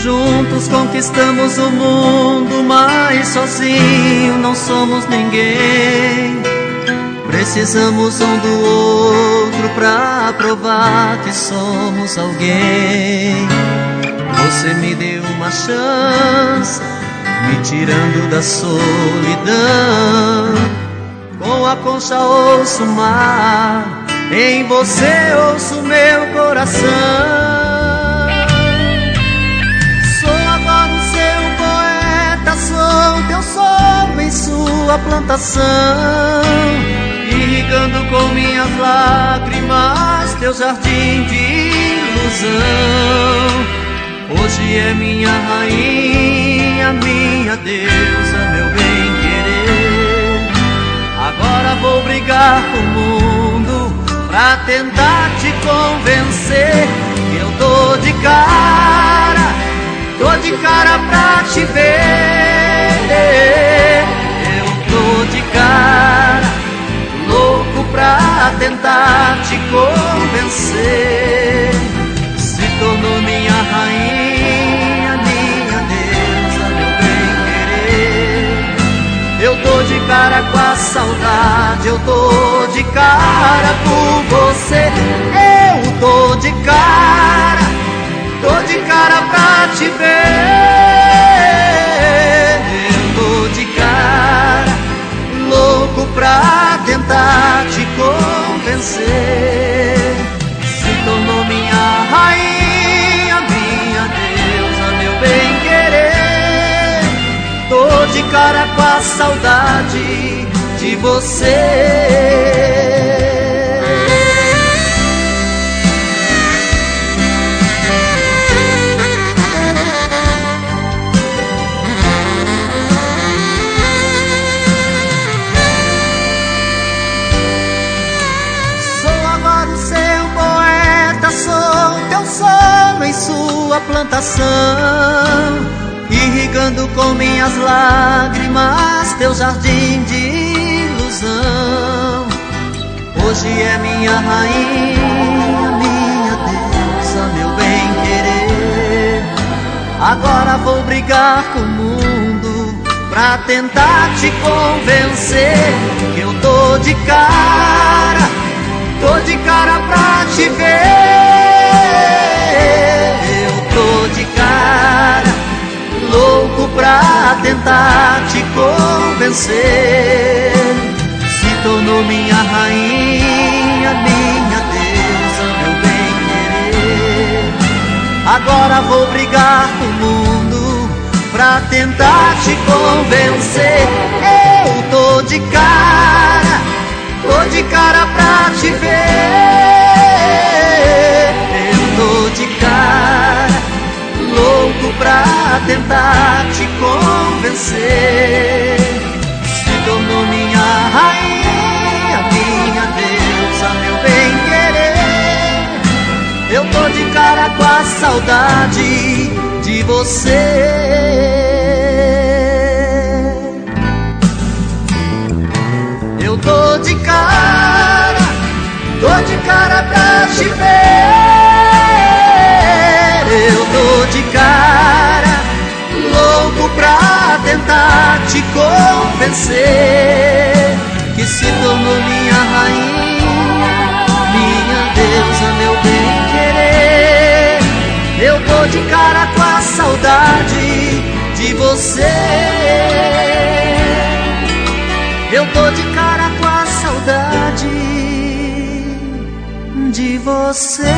Juntos conquistamos o mundo, mas sozinho não somos ninguém. Precisamos um do outro pra provar que somos alguém. Você me deu uma chance, me tirando da solidão. Com a concha ouço o mar, em você ouço meu coração. Sou agora o seu poeta, sou teu sol em sua plantação, irrigando com minhas lágrimas teu jardim de ilusão. Hoje é minha rainha, minha deusa, meu bem-querer. Agora vou brigar com o mundo pra tentar te convencer que eu tô de cara pra te ver. Eu tô de cara, louco pra tentar te convencer. Se tornou minha rainha, minha deusa, meu bem-querer. Eu tô de cara com a saudade, eu tô de cara por você. Eu tô de cara pra te ver. Eu tô de cara, louco pra tentar te convencer. Se tornou minha rainha, minha deusa, meu bem-querer. Tô de cara com a saudade de você. Em sua plantação, irrigando com minhas lágrimas teu jardim de ilusão. Hoje é minha rainha, minha deusa, meu bem-querer. Agora vou brigar com o mundo pra tentar te convencer que eu tô de cara pra te ver. Eu tô de cara, louco pra tentar te convencer. Se tornou minha rainha, minha deusa, meu bem-querer. Agora vou brigar com o mundo pra tentar te convencer. Eu tô de cara pra te ver. Eu tô de cara, louco pra tentar te convencer. Se tornou minha rainha, minha deusa, meu bem-querer. Eu tô de cara com a saudade de você. Eu tô de cara pra te ver. Eu tô de cara, louco pra tentar te convencer que se tornou minha rainha, minha deusa, meu bem-querer. Eu tô de cara com a saudade de você. Eu tô de cara com a saudade de você.